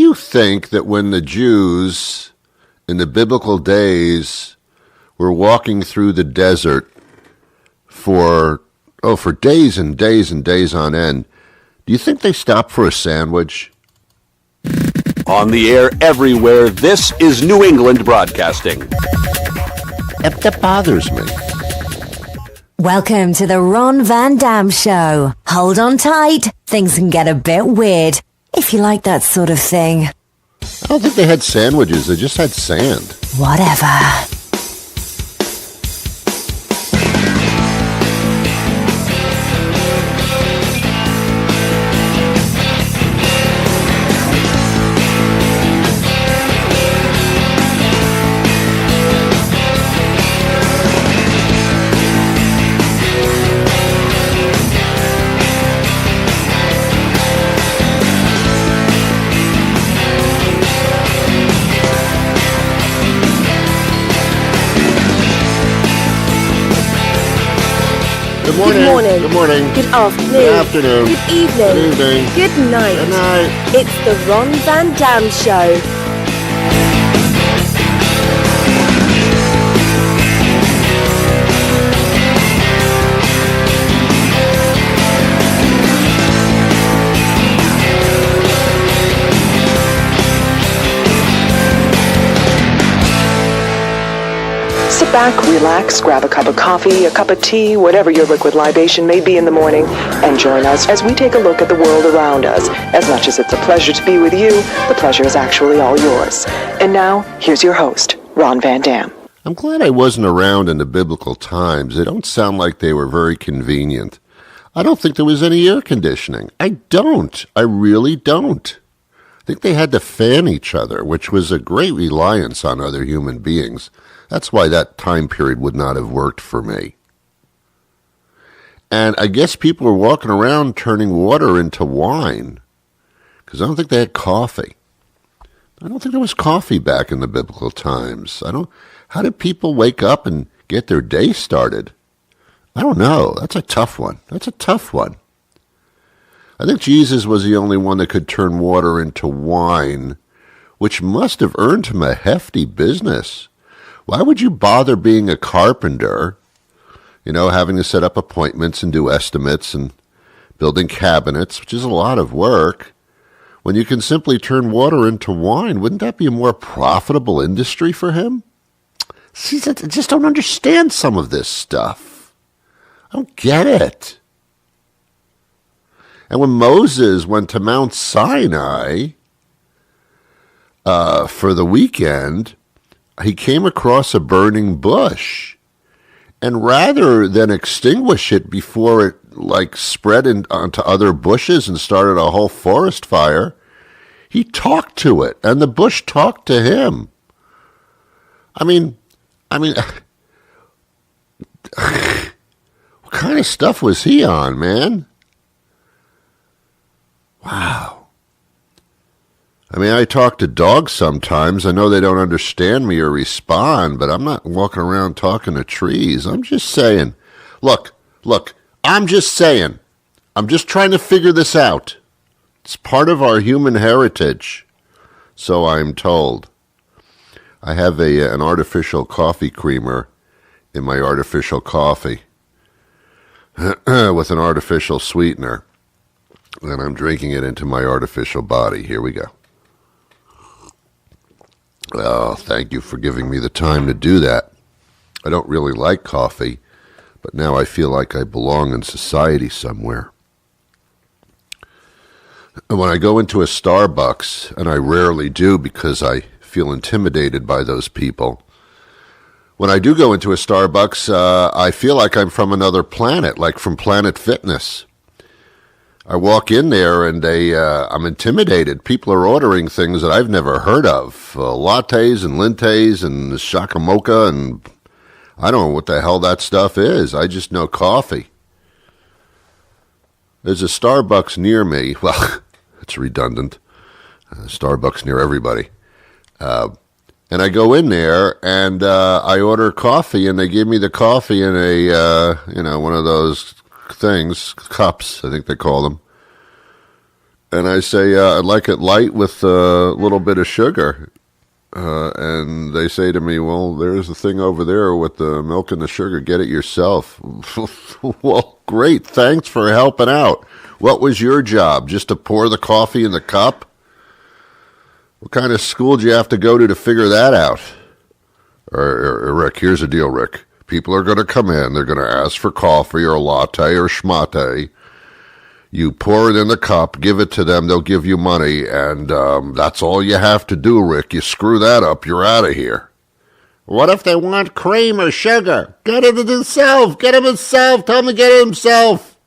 you think that when the Jews in the biblical days were walking through the desert for days and days and days on end, do you think they stopped for a sandwich? On the air everywhere, this is New England Broadcasting. That bothers me. Welcome to the Ron Van Dam Show. Hold on tight. Things can get a bit weird, if you like that sort of thing. I don't think they had sandwiches. They just had sand. Whatever. Good morning. Good morning. Good morning. Good afternoon. Good afternoon. Good evening. Good evening. Good night. Good night. It's the Ron Van Dam Show. Sit back, relax, grab a cup of coffee, a cup of tea, whatever your liquid libation may be in the morning, and join us as we take a look at the world around us. As much as it's a pleasure to be with you, the pleasure is actually all yours. And now, here's your host, Ron Van Dam. I'm glad I wasn't around in the biblical times. They don't sound like they were very convenient. I don't think there was any air conditioning. I don't. I really don't. I think they had to fan each other, which was a great reliance on other human beings. That's why that time period would not have worked for me. And I guess people were walking around turning water into wine, because I don't think they had coffee. I don't think there was coffee back in the biblical times. How did people wake up and get their day started? I don't know. That's a tough one. I think Jesus was the only one that could turn water into wine, which must have earned him a hefty business. Why would you bother being a carpenter, having to set up appointments and do estimates and building cabinets, which is a lot of work, when you can simply turn water into wine? Wouldn't that be a more profitable industry for him? See, I just don't understand some of this stuff. I don't get it. And when Moses went to Mount Sinai for the weekend, he came across a burning bush, and rather than extinguish it before it spread onto other bushes and started a whole forest fire, he talked to it, and the bush talked to him. I mean, what kind of stuff was he on, man? Wow. I talk to dogs sometimes. I know they don't understand me or respond, but I'm not walking around talking to trees. I'm just saying. Look, I'm just saying. I'm just trying to figure this out. It's part of our human heritage, so I'm told. I have an artificial coffee creamer in my artificial coffee with an artificial sweetener, and I'm drinking it into my artificial body. Here we go. Oh, thank you for giving me the time to do that. I don't really like coffee, but now I feel like I belong in society somewhere. And when I go into a Starbucks, and I rarely do because I feel intimidated by those people, when I do go into a Starbucks, I feel like I'm from another planet, like from Planet Fitness. I walk in there and I'm intimidated. People are ordering things that I've never heard of. Lattes and lintes and shakamoko, and I don't know what the hell that stuff is. I just know coffee. There's a Starbucks near me. Well, it's redundant. Starbucks near everybody. And I go in there and I order coffee, and they give me the coffee in a, one of those things, cups, I think they call them. And I say, I'd like it light with a little bit of sugar. And they say to me, well, there's a thing over there with the milk and the sugar. Get it yourself. Well, great. Thanks for helping out. What was your job? Just to pour the coffee in the cup? What kind of school do you have to go to figure that out? Rick, here's the deal, Rick. People are going to come in. They're going to ask for coffee or a latte or schmate. You pour it in the cup, give it to them, they'll give you money, and that's all you have to do, Rick. You screw that up, you're out of here. What if they want cream or sugar? Get it himself. Get him himself. Tell him to get it himself.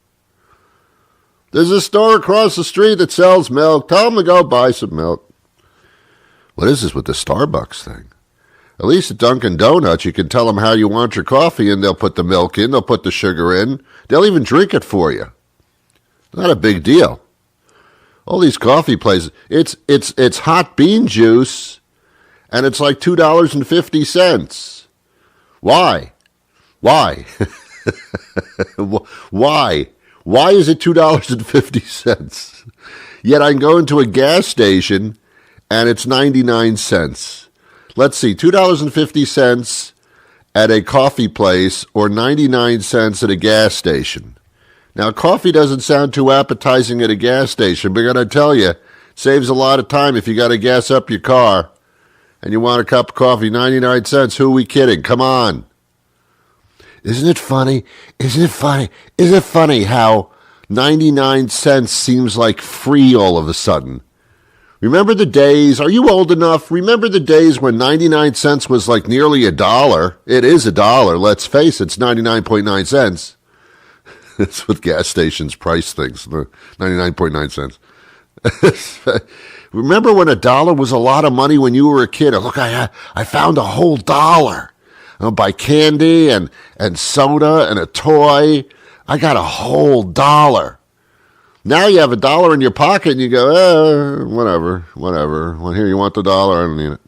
There's a store across the street that sells milk. Tell him to go buy some milk. What is this with the Starbucks thing? At least at Dunkin' Donuts, you can tell them how you want your coffee, and they'll put the milk in, they'll put the sugar in. They'll even drink it for you. Not a big deal. All these coffee places, it's hot bean juice, and it's like $2.50. Why? Why? Why? Why is it $2.50? Yet I can go into a gas station, and it's 99 cents. Let's see, $2.50 at a coffee place or 99 cents at a gas station. Now, coffee doesn't sound too appetizing at a gas station, but I gotta tell you, it saves a lot of time if you gotta gas up your car and you want a cup of coffee, 99 cents. Who are we kidding? Come on. Isn't it funny? Isn't it funny? Isn't it funny how 99 cents seems like free all of a sudden? Remember the days, are you old enough? Remember the days when 99 cents was like nearly $1? It is $1. Let's face it, it's 99.9 cents. That's what gas stations price things, 99.9 cents. Remember when $1 was a lot of money when you were a kid? Look, I found a whole $1. I'll buy candy and soda and a toy. I got a whole $1. Now you have $1 in your pocket and you go, whatever. Well, here, you want the $1? I don't need it.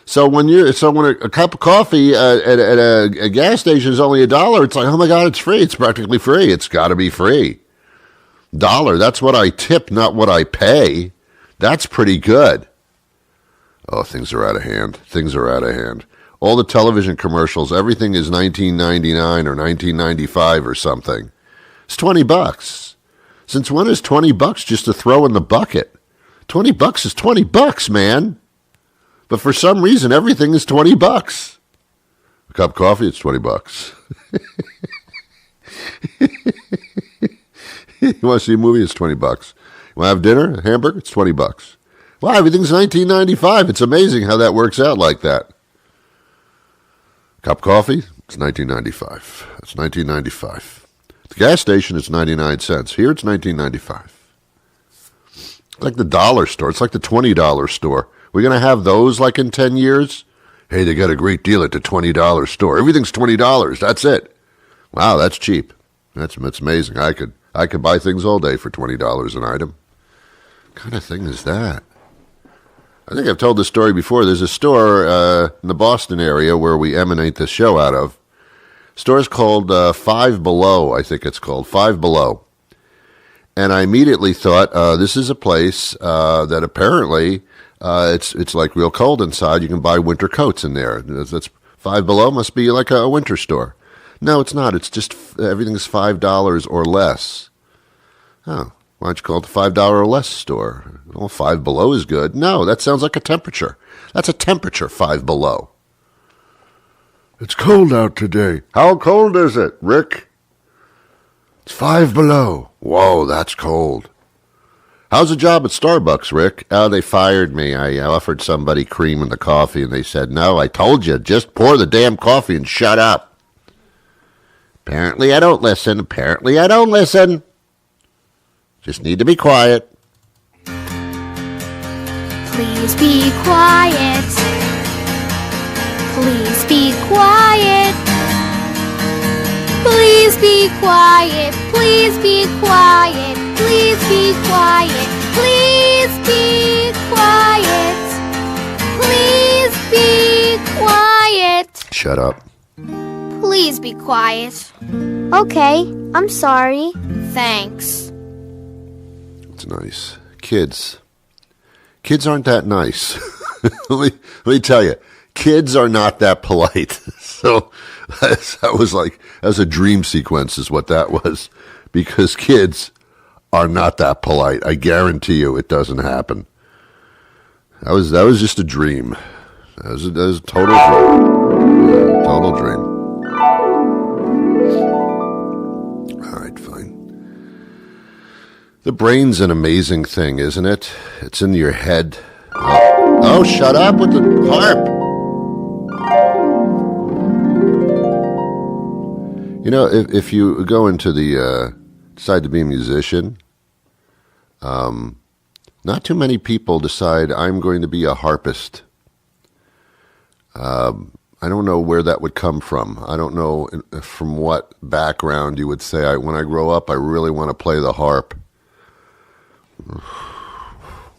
So when a cup of coffee at a gas station is only $1, it's like, oh my God, it's free. It's practically free. It's got to be free. $1. That's what I tip, not what I pay. That's pretty good. Oh, things are out of hand. Things are out of hand. All the television commercials, everything is $19.99 or $19.95 or something. It's $20. Since when is $20 just to throw in the bucket? $20 is $20, man. But for some reason, everything is $20. A cup of coffee, it's $20. You want to see a movie? It's $20. You want to have dinner, a hamburger? It's $20. Wow, everything's $19.95. It's amazing how that works out like that. Cup of coffee, it's $19.95. It's $19.95. At the gas station, it's 99 cents. Here, it's $19.95. It's like the dollar store. It's like the $20 store. We're going to have those like in 10 years? Hey, they got a great deal at the $20 store. Everything's $20. That's it. Wow, that's cheap. That's amazing. I could buy things all day for $20 an item. What kind of thing is that? I think I've told this story before. There's a store in the Boston area where we emanate this show out of. Store's called Five Below, I think it's called. Five Below. And I immediately thought, this is a place that apparently it's like real cold inside. You can buy winter coats in there. That's Five Below must be like a winter store. No, it's not. It's just everything's $5 or less. Oh, why don't you call it the $5 or less store? Well, Five Below is good. No, that sounds like a temperature. That's a temperature, Five Below. It's cold out today. How cold is it, Rick? It's 5 below. Whoa, that's cold. How's the job at Starbucks, Rick? Oh, they fired me. I offered somebody cream in the coffee, and they said, no, I told you, just pour the damn coffee and shut up. Apparently I don't listen. Apparently I don't listen. Just need to be quiet. Please be quiet. Please be quiet. Please be quiet. Please be quiet. Please be quiet. Please be quiet. Please be quiet. Shut up. Please be quiet. Okay, I'm sorry. Thanks. It's nice. kids. Kids aren't that nice. let me tell you, kids are not that polite. So that was a dream sequence is what that was, because kids are not that polite. I guarantee you it doesn't happen. That was just a dream. That was a total dream. Yeah, total dream. All right, fine. The brain's an amazing thing, isn't it? It's in your head. Oh, shut up with the harp. You know, if you go into decide to be a musician, not too many people decide I'm going to be a harpist. I don't know where that would come from. I don't know from what background you would say, when I grow up, I really want to play the harp.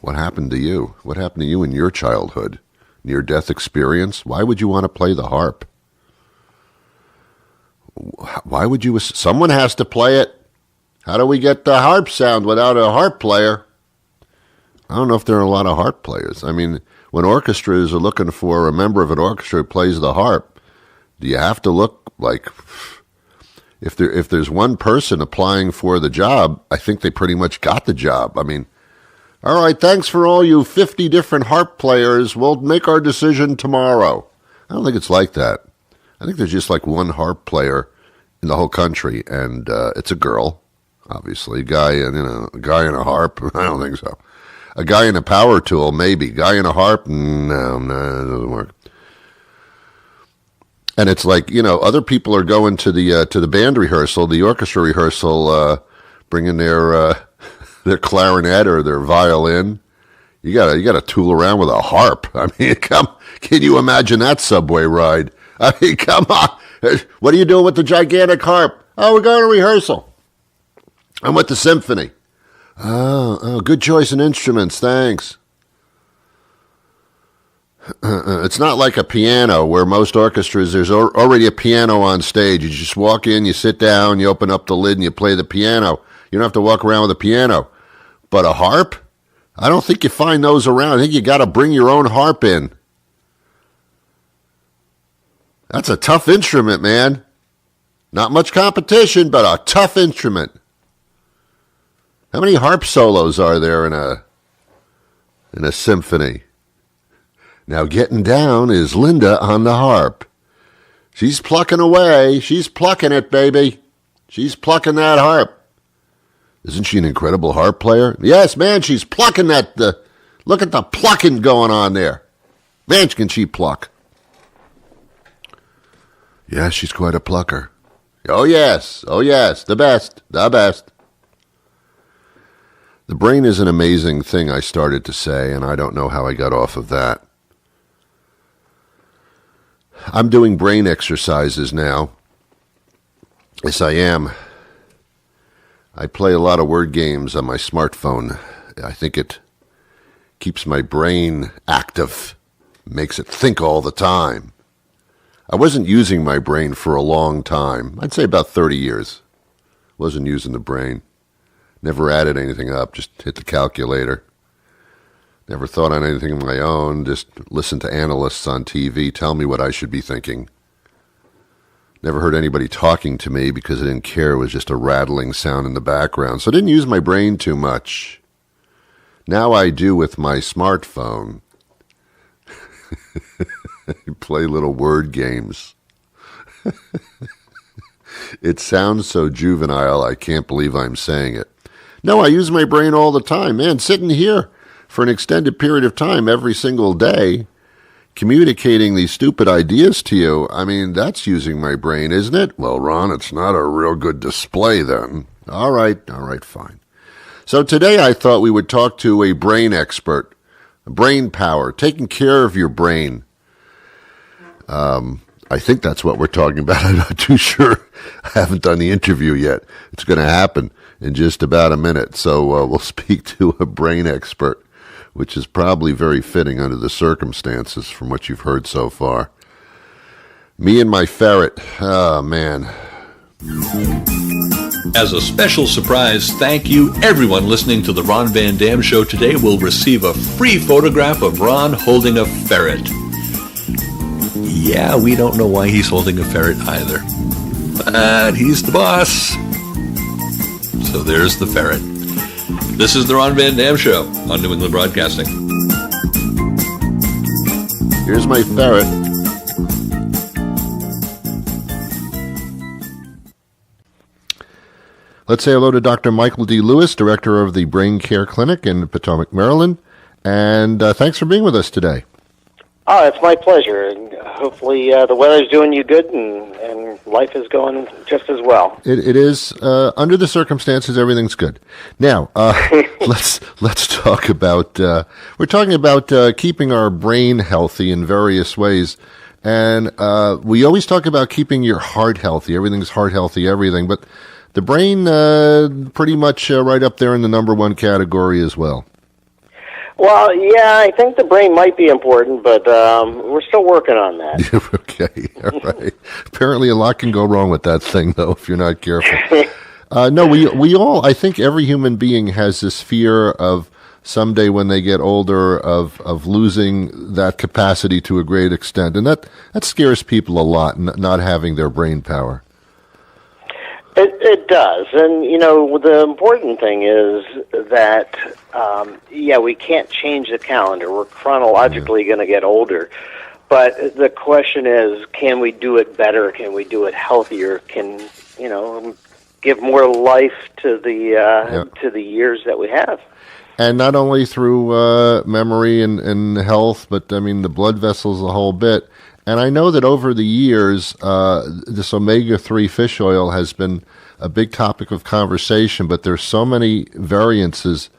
What happened to you? What happened to you in your childhood? Near-death experience? Why would you want to play the harp? Why would you? Someone has to play it. How do we get the harp sound without a harp player? I don't know if there are a lot of harp players. I mean, when orchestras are looking for a member of an orchestra who plays the harp, do you have to look like... If there's one person applying for the job, I think they pretty much got the job. I mean, all right, thanks for all you 50 different harp players. We'll make our decision tomorrow. I don't think it's like that. I think there's just like one harp player in the whole country, and it's a girl, obviously. A guy in a harp, I don't think so. A guy in a power tool, maybe. Guy in a harp, no, it doesn't work. And it's like, other people are going to the band rehearsal, the orchestra rehearsal, bringing their clarinet or their violin. You gotta tool around with a harp. I mean, can you imagine that subway ride? I mean, come on. What are you doing with the gigantic harp? Oh, we're going to rehearsal. I'm with the symphony. Oh, good choice in instruments. Thanks. It's not like a piano where most orchestras, there's already a piano on stage. You just walk in, you sit down, you open up the lid, and you play the piano. You don't have to walk around with a piano. But a harp? I don't think you find those around. I think you got to bring your own harp in. That's a tough instrument, man. Not much competition, but a tough instrument. How many harp solos are there in a symphony? Now getting down is Linda on the harp. She's plucking away. She's plucking it, baby. She's plucking that harp. Isn't she an incredible harp player? Yes, man, she's plucking that. Look at the plucking going on there. Man, can she pluck. Yeah, she's quite a plucker. Oh, yes. The best. The brain is an amazing thing, I started to say, and I don't know how I got off of that. I'm doing brain exercises now. Yes, I am. I play a lot of word games on my smartphone. I think it keeps my brain active, makes it think all the time. I wasn't using my brain for a long time. I'd say about 30 years. Wasn't using the brain. Never added anything up, just hit the calculator. Never thought on anything of my own, just listened to analysts on TV tell me what I should be thinking. Never heard anybody talking to me because I didn't care. It was just a rattling sound in the background. So I didn't use my brain too much. Now I do with my smartphone. Play little word games. It sounds so juvenile, I can't believe I'm saying it. No, I use my brain all the time, man. Sitting here for an extended period of time every single day, communicating these stupid ideas to you, I mean, that's using my brain, isn't it? Well, Ron, it's not a real good display then. All right, fine. So today I thought we would talk to a brain expert, brain power, taking care of your brain. I think that's what we're talking about. I'm not too sure. I haven't done the interview yet. It's going to happen in just about a minute. So we'll speak to a brain expert, which is probably very fitting under the circumstances from what you've heard so far. Me and my ferret. Oh, man. As a special surprise, thank you. Everyone listening to the Ron Van Dam Show today will receive a free photograph of Ron holding a ferret. Yeah, we don't know why he's holding a ferret either. But he's the boss. So there's the ferret. This is the Ron Van Dam Show on New England Broadcasting. Here's my ferret. Let's say hello to Dr. Michael D. Lewis, director of the Brain Care Clinic in Potomac, Maryland. And thanks for being with us today. Oh, it's my pleasure. And hopefully the weather's doing you good and life is going just as well. It is. Under the circumstances, everything's good. Now, let's talk about, we're talking about keeping our brain healthy in various ways. And we always talk about keeping your heart healthy. Everything's heart healthy, everything. But the brain, pretty much right up there in the number one category as well. Well, yeah, I think the brain might be important, but we're still working on that. Okay, all right. Apparently a lot can go wrong with that thing, though, if you're not careful. No, we all, I think every human being has this fear of someday when they get older of losing that capacity to a great extent. And that scares people a lot, not having their brain power. It does, and the important thing is that we can't change the calendar. We're chronologically going to get older, but the question is, can we do it better? Can we do it healthier? Can give more life to the years that we have? And not only through memory and health, but I mean the blood vessels a whole bit. And I know that over the years, this omega-3 fish oil has been a big topic of conversation, but there's so many variances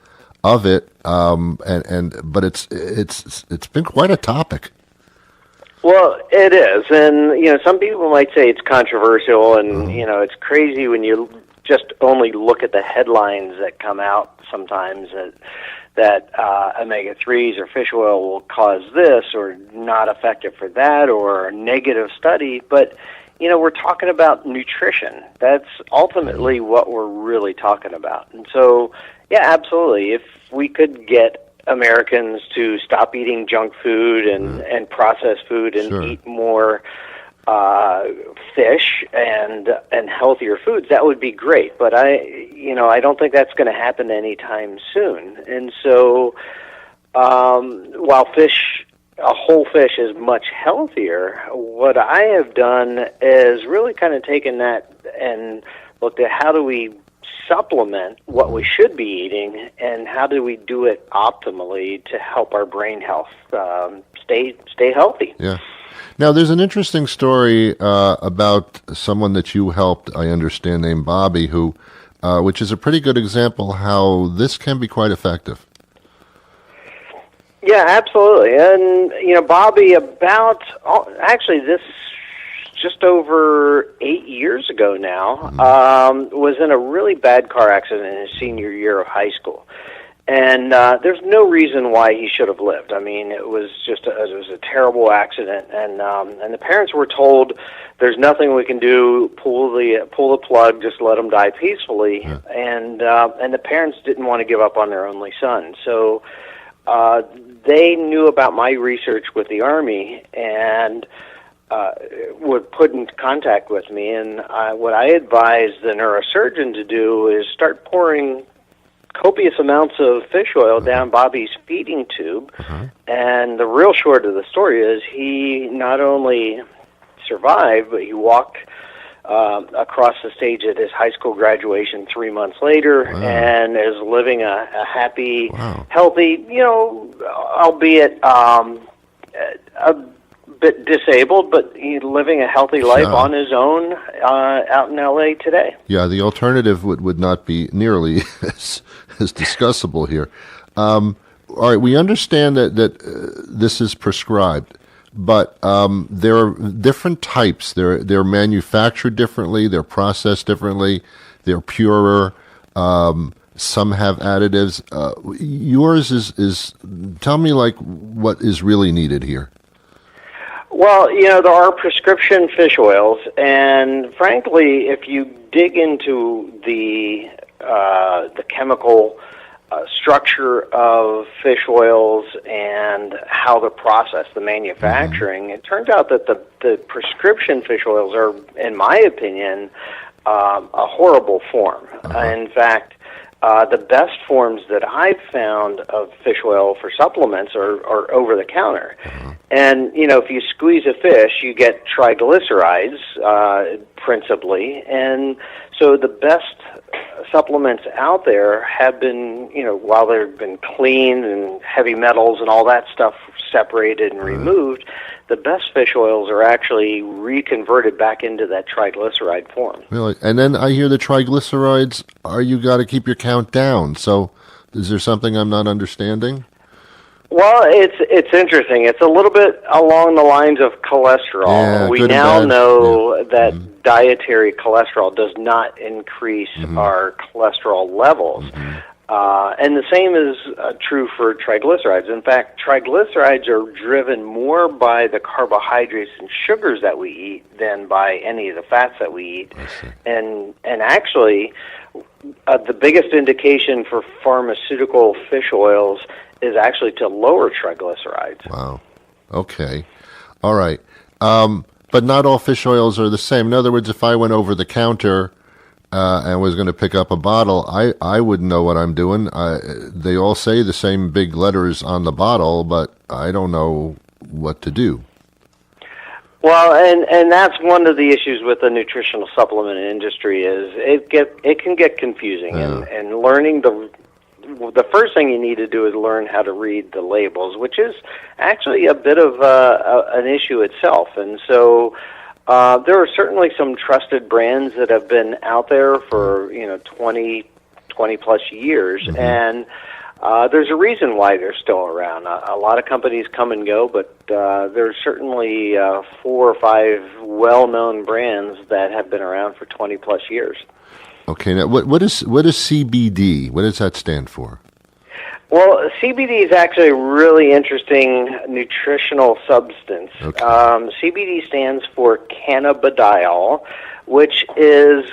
of it, but it's been quite a topic. Well, it is, and some people might say it's controversial, and it's crazy when you just only look at the headlines that come out sometimes that omega-3s or fish oil will cause this or not effective for that or negative study. But, we're talking about nutrition. That's ultimately what we're really talking about. And so, yeah, absolutely. If we could get Americans to stop eating junk food and processed food and eat more fish and healthier foods, that would be great. But I don't think that's going to happen anytime soon. And so, while a whole fish is much healthier, what I have done is really kind of taken that and looked at how do we supplement what we should be eating and how do we do it optimally to help our brain health stay healthy. Yeah. Now, there's an interesting story about someone that you helped, I understand, named Bobby, who, which is a pretty good example how this can be quite effective. Yeah, absolutely. And, Bobby, this just over 8 years ago now, was in a really bad car accident in his senior year of high school. And there's no reason why he should have lived. I mean, it was a terrible accident, and the parents were told there's nothing we can do. Pull the plug, just let him die peacefully. Yeah. And the parents didn't want to give up on their only son, so they knew about my research with the Army and were put in contact with me. And what I advised the neurosurgeon to do is start pouring copious amounts of fish oil down Bobby's feeding tube. And the real short of the story is he not only survived, but he walked across the stage at his high school graduation 3 months later and is living a happy, healthy, albeit a bit disabled, but he's living a healthy life on his own out in L.A. today. Yeah, the alternative would not be nearly as discussable here. All right, we understand that this is prescribed, but there are different types. They're manufactured differently, they're processed differently, they're purer. Some have additives. Yours is tell me what is really needed here. Well, there are prescription fish oils, and frankly, if you dig into the chemical structure of fish oils and how they're processed, the manufacturing, it turns out that the prescription fish oils are, in my opinion, a horrible form. In fact, the best forms that I've found of fish oil for supplements are over the counter. And, if you squeeze a fish, you get triglycerides, principally. And so the best supplements out there have been, while they've been cleaned and heavy metals and all that stuff separated and removed, the best fish oils are actually reconverted back into that triglyceride form. Really? And then I hear the triglycerides, you got to keep your count down. So is there something I'm not understanding? Well, it's interesting. It's a little bit along the lines of cholesterol. Yeah, we now know that dietary cholesterol does not increase our cholesterol levels. And the same is true for triglycerides. In fact, triglycerides are driven more by the carbohydrates and sugars that we eat than by any of the fats that we eat. And actually, the biggest indication for pharmaceutical fish oils is actually to lower triglycerides. Wow. Okay. All right. But not all fish oils are the same. In other words, if I went over the counter and was going to pick up a bottle, I wouldn't know what I'm doing. They all say the same big letters on the bottle, but I don't know what to do. Well, and that's one of the issues with the nutritional supplement industry is it can get confusing, and learning the first thing you need to do is learn how to read the labels, which is actually a bit of an issue itself. And so there are certainly some trusted brands that have been out there for 20 plus years, and there's a reason why they're still around. A lot of companies come and go, but there's certainly 4 or 5 well-known brands that have been around for 20 plus years. Okay, now what is CBD? What does that stand for? Well, CBD is actually a really interesting nutritional substance. Okay. CBD stands for cannabidiol, which is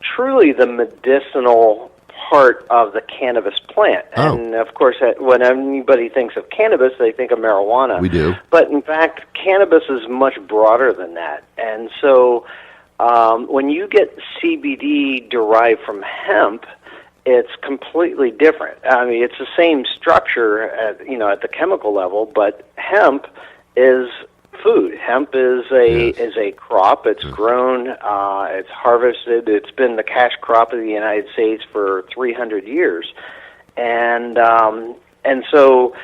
truly the medicinal part of the cannabis plant. Oh. And, of course, when anybody thinks of cannabis, they think of marijuana. We do. But, in fact, cannabis is much broader than that. And so when you get CBD derived from hemp, it's completely different. I mean, it's the same structure at the chemical level, but hemp is food. Hemp is a crop. It's grown. It's harvested. It's been the cash crop of the United States for 300 years, and so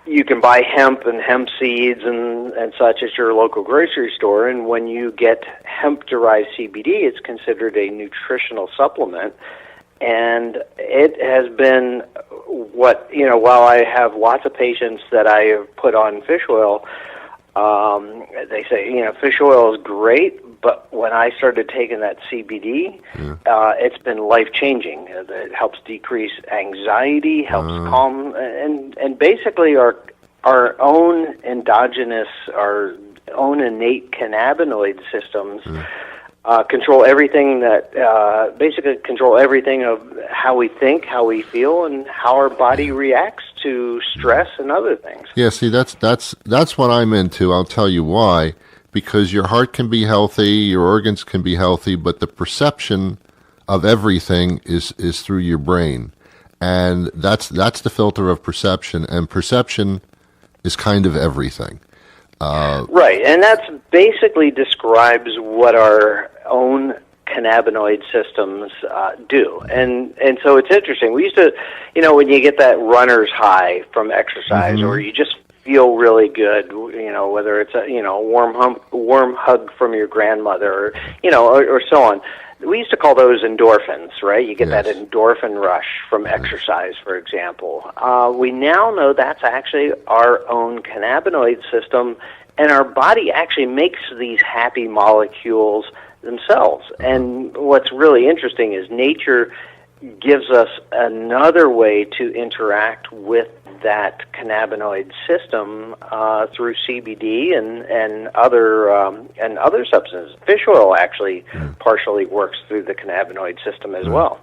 you can buy hemp and hemp seeds and such at your local grocery store. And when you get hemp-derived CBD, it's considered a nutritional supplement. And it has been while I have lots of patients that I have put on fish oil, they say, fish oil is great, but when I started taking that CBD, it's been life-changing. It helps decrease anxiety, helps calm, and basically our own endogenous, our own innate cannabinoid systems control everything basically control everything of how we think, how we feel, and how our body reacts to stress and other things. Yeah, see, that's what I'm into. I'll tell you why. Because your heart can be healthy, your organs can be healthy, but the perception of everything is through your brain. And that's the filter of perception, and perception is kind of everything. Right, and that's basically describes what our own cannabinoid systems do. And so it's interesting. We used to, when you get that runner's high from exercise, or you just feel really good, whether it's a warm hug from your grandmother, or so on. We used to call those endorphins, right? You get that endorphin rush from exercise, for example. We now know that's actually our own cannabinoid system, and our body actually makes these happy molecules themselves. And what's really interesting is nature gives us another way to interact with that cannabinoid system through CBD and other substances. Fish oil actually partially works through the cannabinoid system as well.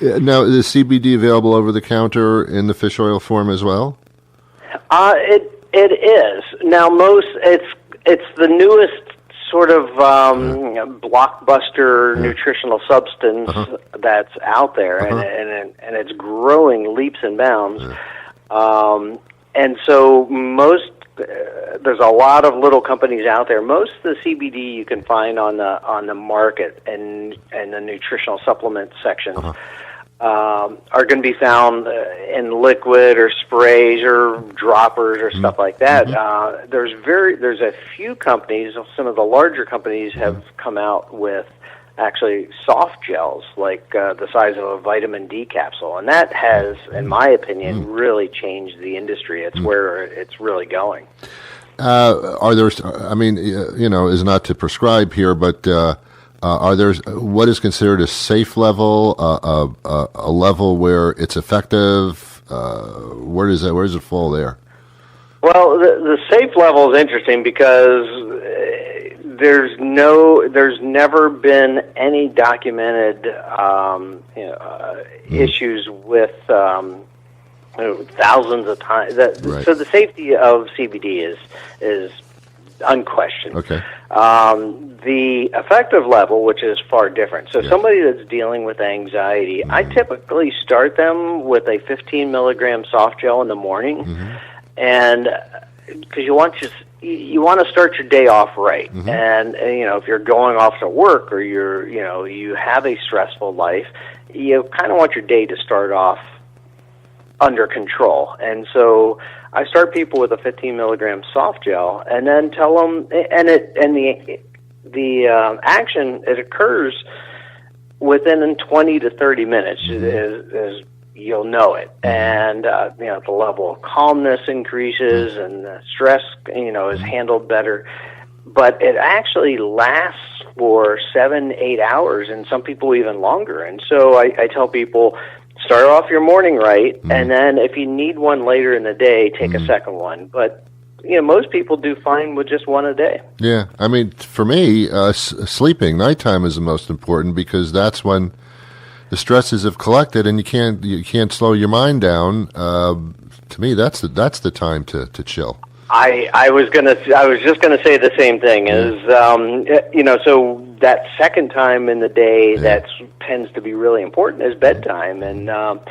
Now, is CBD available over the counter in the fish oil form as well? It is now. It's the newest sort of blockbuster nutritional substance that's out there, and it's growing leaps and bounds. And so there's a lot of little companies out there. Most of the CBD you can find on the market and the nutritional supplement section are going to be found in liquid or sprays or droppers or stuff like that. There's a few companies. Some of the larger companies have come out with actually soft gels, like the size of a vitamin D capsule, and that has, in my opinion, really changed the industry. It's where it's really going. Are there? I mean, is not to prescribe here, but are there? What is considered a safe level? A level where it's effective? Where does it fall there? Well, the safe level is interesting because there's never been any documented issues with thousands of times. So the safety of CBD is unquestioned. Okay. The effective level, which is far different. So somebody that's dealing with anxiety, I typically start them with a 15 milligram soft gel in the morning, and because you want to start your day off right, and if you're going off to work or you have a stressful life, you kind of want your day to start off under control. And so I start people with a 15 milligram soft gel, and then tell them, the action, it occurs within 20 to 30 minutes. Is you'll know it, and the level of calmness increases, and the stress is handled better. But it actually lasts for 7-8 hours, and some people even longer. And so I tell people, start off your morning right, and then if you need one later in the day, take a second one. But most people do fine with just one a day. Yeah, I mean, for me, sleeping, nighttime is the most important, because that's when the stresses have collected, and you can't slow your mind down. To me, that's the time to chill. I was just gonna say the same thing. So that second time in the day that tends to be really important is bedtime, and so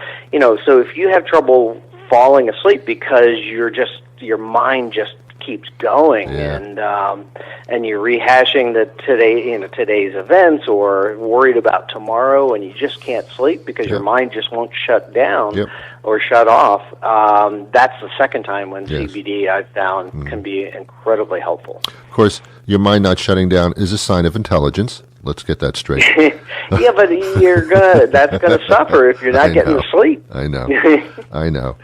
if you have trouble falling asleep because your mind just keeps going, and you're rehashing today's events, or worried about tomorrow, and you just can't sleep because your mind just won't shut down or shut off. That's the second time when CBD, I've found, can be incredibly helpful. Of course, your mind not shutting down is a sign of intelligence. Let's get that straight. Yeah, but that's gonna suffer if you're not getting to sleep. I know. I know.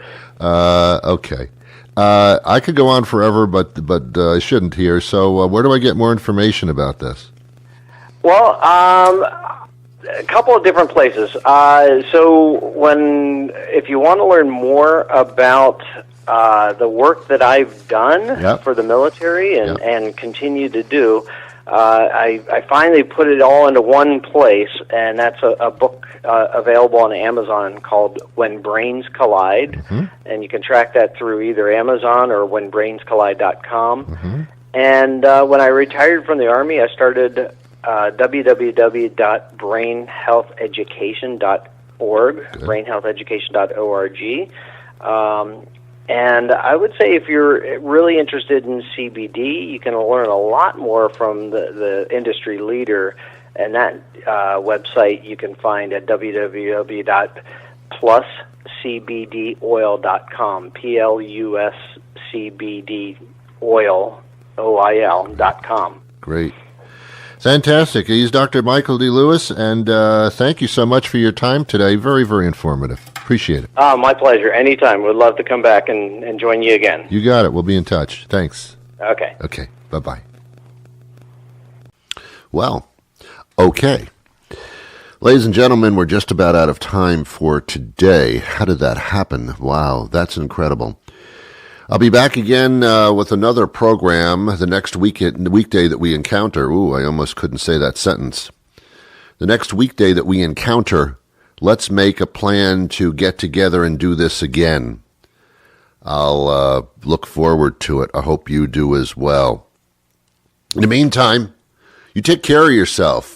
Okay. I could go on forever, but I shouldn't here. So where do I get more information about this? Well, a couple of different places. If you want to learn more about the work that I've done for the military and continue to do, I finally put it all into one place, and that's a book available on Amazon called When Brains Collide, and you can track that through either Amazon or whenbrainscollide.com. And when I retired from the Army, I started www.brainhealtheducation.org, brainhealtheducation.org. And I would say if you're really interested in CBD, you can learn a lot more from the industry leader, and that website you can find at www.pluscbdoil.com, pluscbdoil.com. Great. Fantastic. He's Dr. Michael D. Lewis, and thank you so much for your time today. Very, very informative. Appreciate it. My pleasure. Anytime. Would love to come back and join you again. You got it. We'll be in touch. Thanks. Okay. Okay. Bye-bye. Well, okay. Ladies and gentlemen, we're just about out of time for today. How did that happen? Wow, that's incredible. I'll be back again with another program the next weekday that we encounter. Ooh, I almost couldn't say that sentence. The next weekday that we encounter, let's make a plan to get together and do this again. I'll look forward to it. I hope you do as well. In the meantime, you take care of yourself.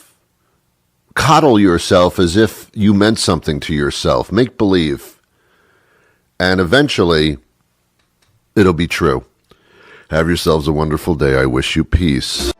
Coddle yourself as if you meant something to yourself. Make believe. And eventually, it'll be true. Have yourselves a wonderful day. I wish you peace.